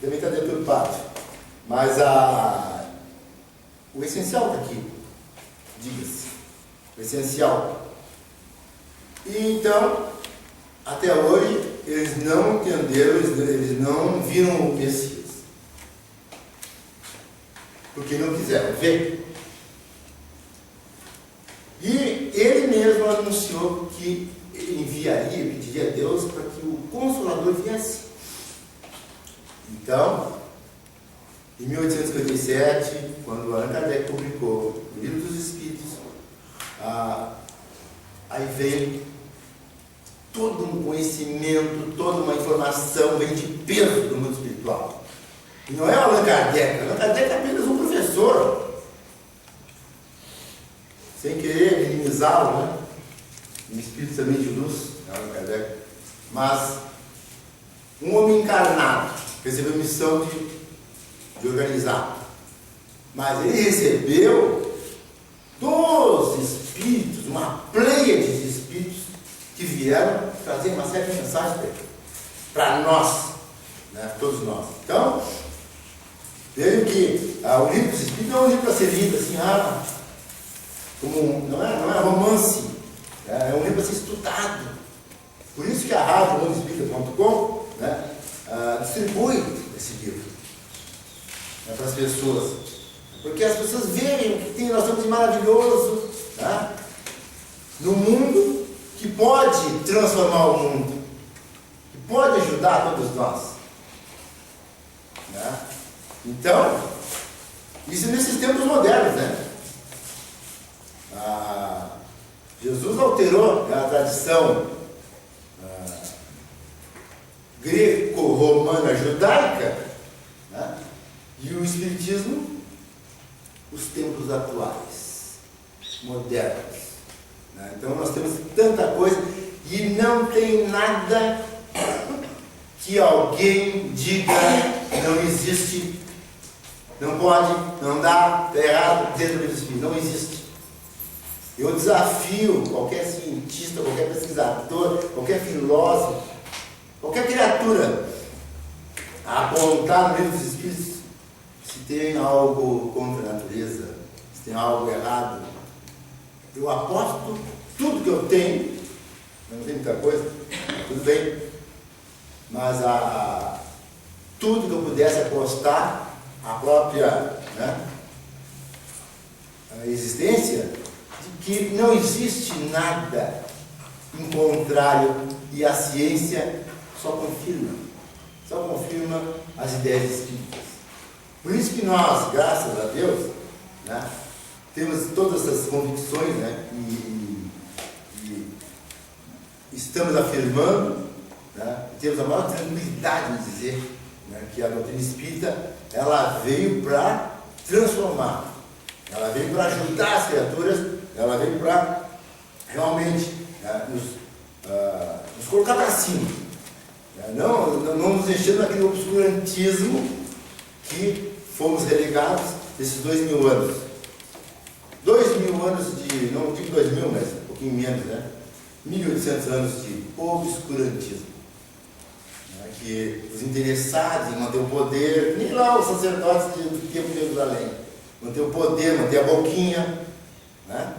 também está deturpado. Mas o essencial está aqui, diga-se, o essencial. E então, até hoje, eles não entenderam, eles não viram o Messias. Porque não quiseram ver. E ele mesmo anunciou que enviaria, pediria a Deus para que o Consolador viesse. Então, em 1857, quando Allan Kardec publicou o Livro dos Espíritos, aí veio todo um conhecimento, toda uma informação, vem de peso do mundo espiritual. E não é Allan Kardec é apenas um professor, sem querer minimizá-lo, né? Um espírito também de luz, Allan Kardec, mas um homem encarnado, recebeu a missão de organizar. Mas ele recebeu dos espíritos, uma pleia de espíritos que vieram trazer uma série de mensagens para nós, né? Todos nós. Então, vejo que o livro dos espíritos não é um livro para ser lido assim, como, não é romance, é um livro para ser estudado. Por isso que a rádio mundoespírita.com, né, distribui esse livro, né, para as pessoas, porque as pessoas verem o que tem, nós temos de maravilhoso, né, no mundo, que pode transformar o mundo, que pode ajudar todos nós, né? Então, isso nesses tempos modernos, né? Jesus alterou a tradição greco-romana judaica, né? E o Espiritismo, os tempos atuais, modernos, né? Então nós temos tanta coisa e não tem nada que alguém diga não existe, não pode, não dá, está errado dentro do Espírito, não existe. Eu desafio qualquer cientista, qualquer pesquisador, qualquer filósofo, qualquer criatura a apontar no livro dos Espíritos se tem algo contra a natureza, se tem algo errado. Eu aposto tudo que eu tenho, não tem muita coisa, tudo bem, mas tudo que eu pudesse apostar, a própria, né, a existência, de que não existe nada em contrário e a ciência só confirma as ideias espíritas. Por isso que nós, graças a Deus, né, temos todas essas convicções, né, e estamos afirmando, né, e temos a maior tranquilidade de dizer, né, que a doutrina espírita ela veio para transformar, ela veio para ajudar as criaturas, ela veio para realmente, né, nos colocar para cima, né, não nos encher naquele obscurantismo que fomos relegados esses 2000 anos. 2000 anos de, não digo 2000, mas um pouquinho menos, né? 1800 anos de obscurantismo. Né? Que os interessados em manter o poder, nem lá os sacerdotes do tempo de Jerusalém, manter o poder, manter a boquinha, né?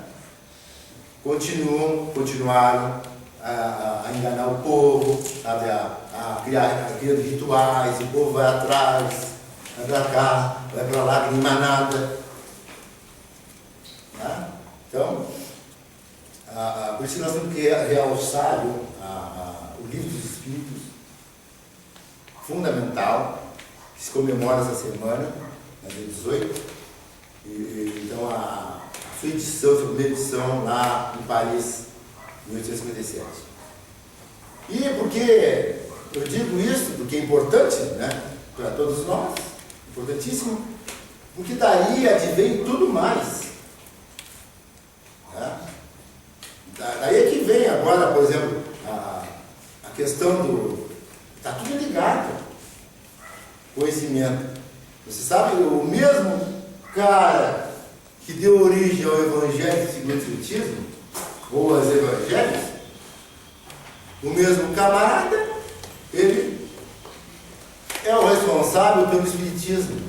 Continuaram a enganar o povo, sabe? A criar rituais, e o povo vai atrás, vai para cá, vai para lá, nem manada. Tá? Então, por isso nós temos que realçar o Livro dos Espíritos, fundamental, que se comemora essa semana, na dia 18. Então, a sua edição, sua primeira edição lá em Paris, em 1857. E porque eu digo isso, porque é importante, né, para todos nós, importantíssimo, porque daí advém tudo mais. Daí é que vem agora, por exemplo, a questão do... Está tudo ligado. Conhecimento. Você sabe, o mesmo cara que deu origem ao Evangelho segundo o Espiritismo, ou aos Evangelhos, o mesmo camarada, ele é o responsável pelo Espiritismo.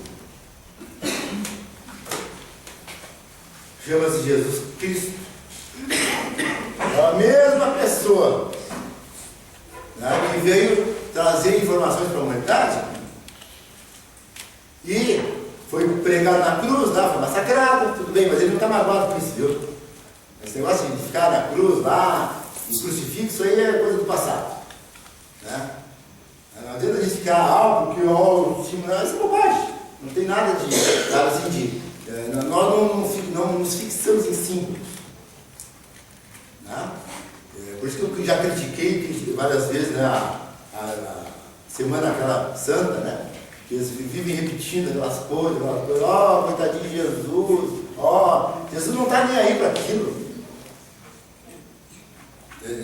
Chama-se Jesus Cristo. É a mesma pessoa, né, que veio trazer informações para a humanidade e foi pregado na cruz, lá, foi massacrado, tudo bem, mas ele não está magoado com isso, viu? Esse negócio de ficar na cruz lá, no crucifixo, aí é coisa do passado, né? Não adianta a gente ficar porque o time não, isso é bobagem, não tem nada de nada assim de. Nós não nos fixamos em símbolos, né? Por isso que eu já critiquei várias vezes, né, a Semana aquela Santa, né? Que eles vivem repetindo aquelas coisas, ó, coitadinho de Jesus, ó, Jesus não está nem aí para aquilo.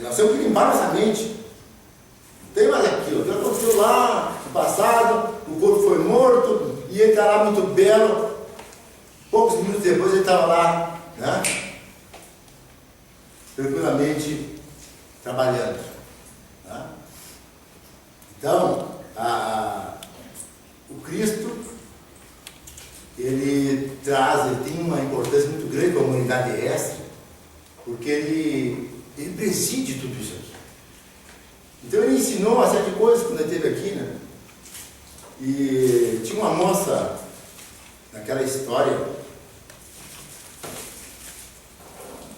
Nós temos que limpar nossa mente. Não tem mais aquilo. O que aconteceu lá no passado, o corpo foi morto, e ele está lá muito belo. Poucos minutos depois ele estava lá, né? Tranquilamente trabalhando. Né? Então, o Cristo, ele tem uma importância muito grande para a humanidade terrestre, porque ele preside tudo isso aqui. Então ele ensinou uma série de coisas quando ele esteve aqui, né? E tinha uma moça naquela história,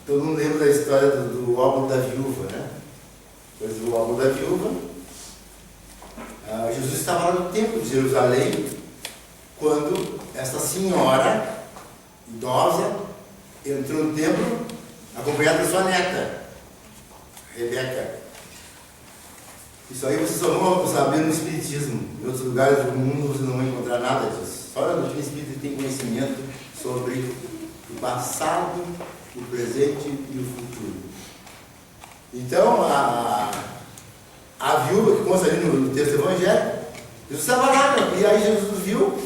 todo mundo lembra da história do óbolo da viúva, né? Pois o óbolo da viúva, Jesus estava lá no templo de Jerusalém, quando essa senhora idosa entrou no templo acompanhada da sua neta, Rebeca. Isso aí vocês só vão saber no Espiritismo. Em outros lugares do mundo vocês não vão encontrar nada disso. Só no Espírito tem conhecimento sobre o passado, o presente e o futuro. Então, a viúva que consta ali no texto evangélico, Jesus estava lá, e aí Jesus viu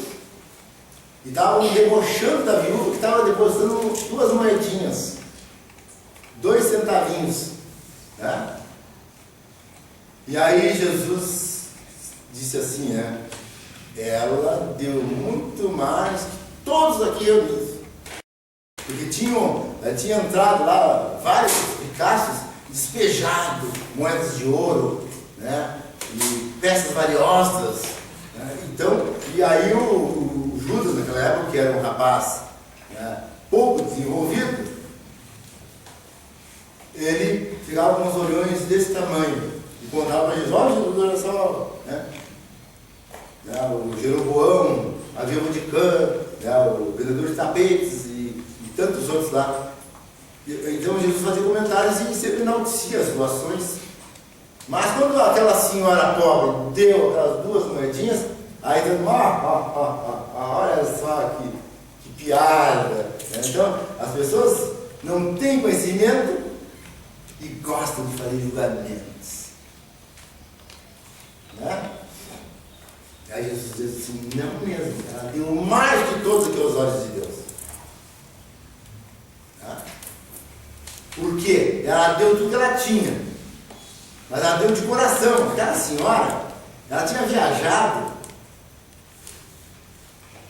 e estava debochando da viúva, que estava depositando 2 moedinhas, 2 centavinhos, né? E aí Jesus disse assim, né? Ela deu muito mais que todos aqui reunidos. Porque tinha entrado lá vários Picassos, despejado moedas de ouro, né? E peças valiosas, né? Então, e aí o Judas naquela época, que era um rapaz, né, pouco desenvolvido, ele ficava com os olhões desse tamanho e contava para Jesus, olha Jesus, olha só, né? O Jeroboão, a viúva de Cã, né, o vendedor de tapetes e tantos outros lá. Então Jesus fazia comentários e sempre enaltecia as doações. Mas quando aquela senhora pobre deu aquelas 2 moedinhas, aí deu, olha só que piada. Né? Então as pessoas não têm conhecimento e gostam de fazer julgamentos. Né? Aí Jesus diz assim, não mesmo, ela deu mais que todos aqui aos olhos de Deus. Tá? Por quê? Ela deu tudo que ela tinha, mas ela deu de coração. Aquela senhora, ela tinha viajado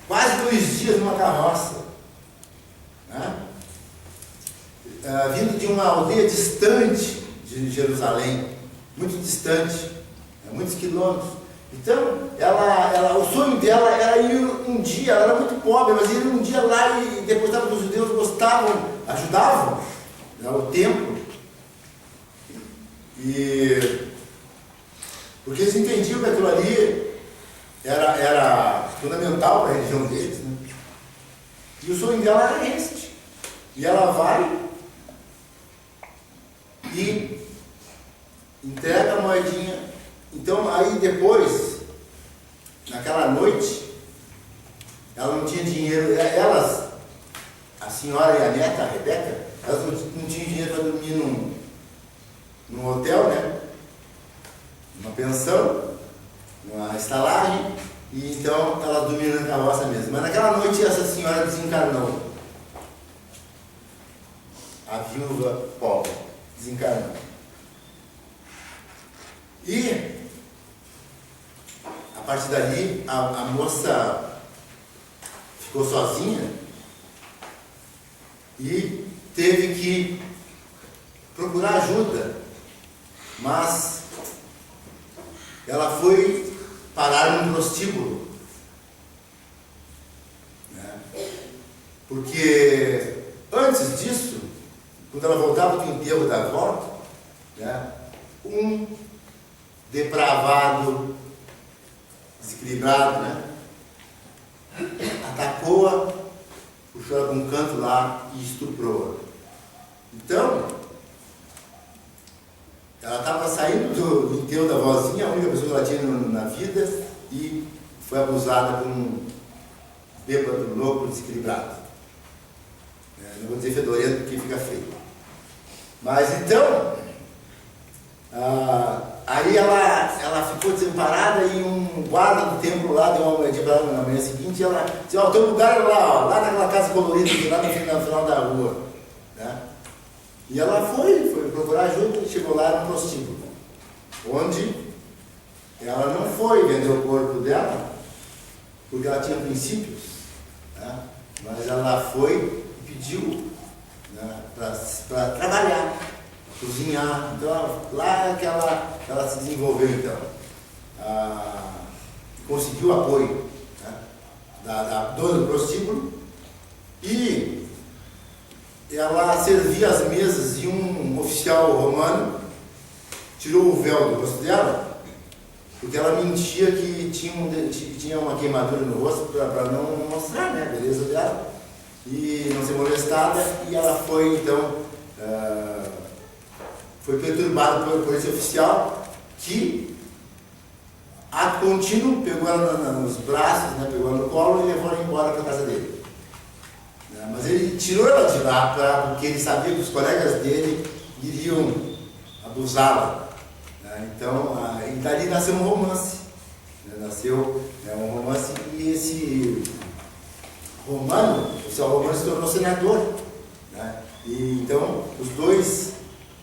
quase 2 dias numa carroça, né? Vindo de uma aldeia distante de Jerusalém, muito distante, muitos quilômetros. Então, o sonho dela era ir um dia, ela era muito pobre, mas ir um dia lá e depositar que os judeus gostavam, ajudavam, né, o templo. Porque eles entendiam que aquilo ali era fundamental para a religião deles, né? E o sonho dela era este. E ela vai e entrega a moedinha. Então, aí depois, naquela noite, ela não tinha dinheiro, a senhora e a neta, a Rebeca, elas não tinham dinheiro para dormir num hotel, né? Numa pensão, numa estalagem, e então elas dormiram na carroça mesmo. Mas naquela noite essa senhora desencarnou. A viúva pobre desencarnou. E a partir dali, a moça ficou sozinha e teve que procurar ajuda, mas ela foi parar num prostíbulo, né? Porque antes disso, quando ela voltava do enterro da avó, né, um depravado, desequilibrado, né, atacou-a, puxou ela para um canto lá e estuprou-a. Então, ela estava saindo do enterro da vozinha, a única pessoa que ela tinha na vida, e foi abusada por um bêbado, louco, desequilibrado. Não vou dizer fedorento porque fica feio. Mas então, aí ela ficou desamparada e um guarda do templo lá deu uma moedinha para ela na manhã seguinte e ela disse, ó, o teu lugar é lá, ó, lá naquela casa colorida, lá no final da rua. Né? E ela foi procurar ajuda e chegou lá no prostíbulo, onde ela não foi vender o corpo dela, porque ela tinha princípios, né? Mas ela foi e pediu, né, para trabalhar, cozinhar. Então, lá é que ela se desenvolveu, então. Conseguiu o apoio, né, da dona do prostíbulo, e ela servia as mesas e um oficial romano tirou o véu do rosto dela, porque ela mentia que tinha uma queimadura no rosto para não mostrar, né, a beleza dela e não ser molestada, e ela foi então foi perturbada por esse oficial que a contínuo pegou ela nos braços, né, pegou ela no colo e levou ela embora para a casa dele. Mas ele tirou ela de lá porque ele sabia que os colegas dele iriam abusá-la. Então, e dali nasceu um romance. Nasceu um romance e esse romano, o seu romano se tornou senador. E então, os dois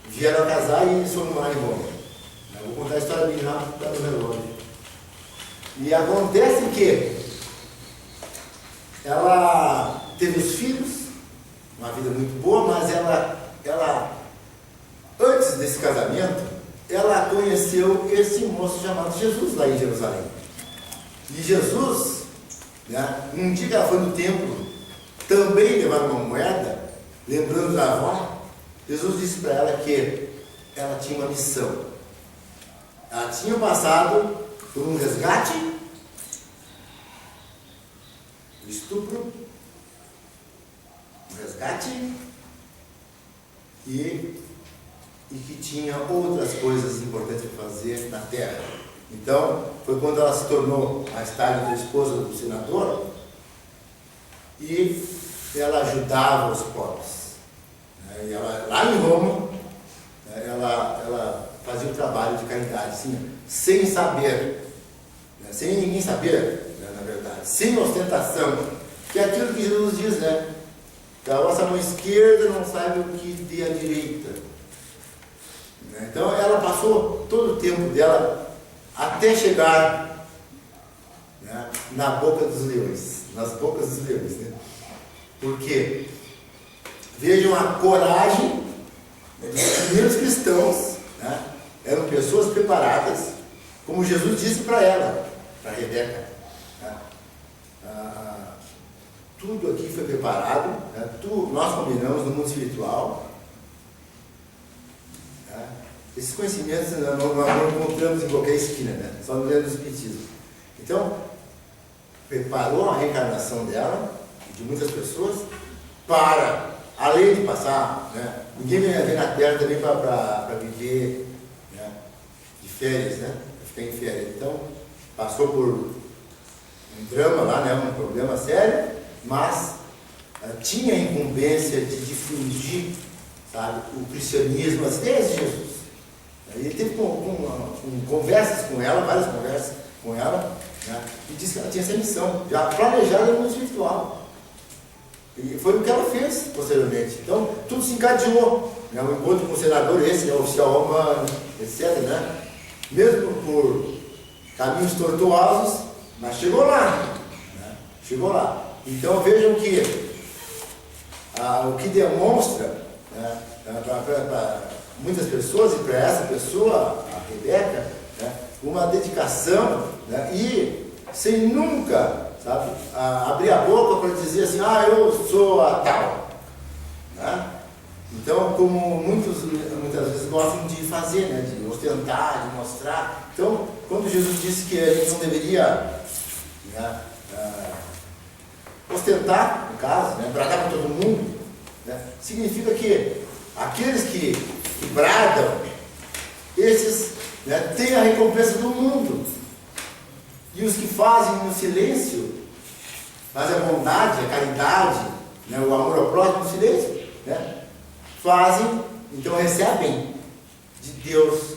vieram a casar e eles foram morar em Roma. Vou contar a história bem rápido para o relógio. E acontece que ela teve os filhos, uma vida muito boa, mas ela antes desse casamento, ela conheceu esse moço chamado Jesus lá em Jerusalém. E Jesus, né, um dia que ela foi no templo, também levar uma moeda, lembrando da avó, Jesus disse para ela que ela tinha uma missão. Ela tinha passado por um resgate, um estupro, um resgate, e que tinha outras coisas importantes para fazer na terra. Então, foi quando ela se tornou mais tarde a esposa do senador e ela ajudava os pobres. E ela, lá em Roma, ela fazia um trabalho de caridade, assim, sem saber, sem ninguém saber, na verdade, sem ostentação, que é aquilo que Jesus diz, né? Que a vossa mão esquerda não sabe o que tem a direita. Então ela passou todo o tempo dela até chegar, né, na boca dos leões, nas bocas dos leões, né? Porque vejam a coragem dos primeiros cristãos, né? Eram pessoas preparadas, como Jesus disse para ela, para Rebeca, né? Tudo aqui foi preparado, né? Nós combinamos no mundo espiritual. Esses conhecimentos nós não encontramos em qualquer esquina, né? Só no livro do Espiritismo. Então, preparou a reencarnação dela, de muitas pessoas, para, além de passar, né? Ninguém vem na Terra também para viver, né, de férias, né? Para ficar em férias. Então, passou por um drama lá, né? Um problema sério, mas tinha a incumbência de difundir, sabe, o cristianismo, as ideias de Jesus. Ele teve conversas com ela, várias conversas com ela, né, e disse que ela tinha essa missão, já planejada no mundo espiritual. E foi o que ela fez posteriormente. Então, tudo se encadeou. Né, o encontro com o senador, esse, né, o oficial romano, etc. Né, mesmo por caminhos tortuosos, mas chegou lá, né? Chegou lá. Então vejam que o que demonstra, né, para muitas pessoas, e para essa pessoa, a Rebeca, né, uma dedicação, né, e sem nunca, sabe, abrir a boca para dizer assim, eu sou a tal, né? Então, como muitas vezes gostam de fazer, né, de ostentar, de mostrar. Então, quando Jesus disse que a gente não deveria, né, ostentar, no caso, né, bradar para todo mundo, né, significa que aqueles que bradam, esses, né, têm a recompensa do mundo. E os que fazem no silêncio, fazem a bondade, a caridade, né, o amor ao próximo no silêncio, né, fazem, então recebem de Deus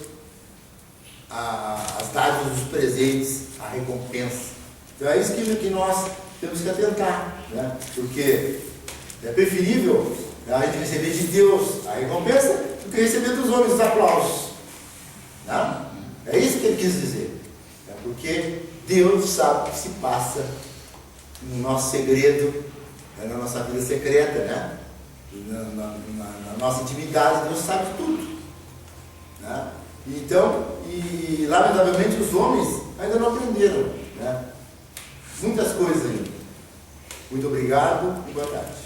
as dádivas, os presentes, a recompensa. Então é isso que nós temos que atentar, né? Porque é preferível a gente receber de Deus a recompensa do que receber dos homens os aplausos, né? É isso que ele quis dizer, né? Porque Deus sabe o que se passa no nosso segredo, né? Na nossa vida secreta, né? Na nossa intimidade. Deus sabe tudo, né? Então, e lamentavelmente os homens ainda não aprenderam, né? Muitas coisas ainda. Muito obrigado e boa tarde.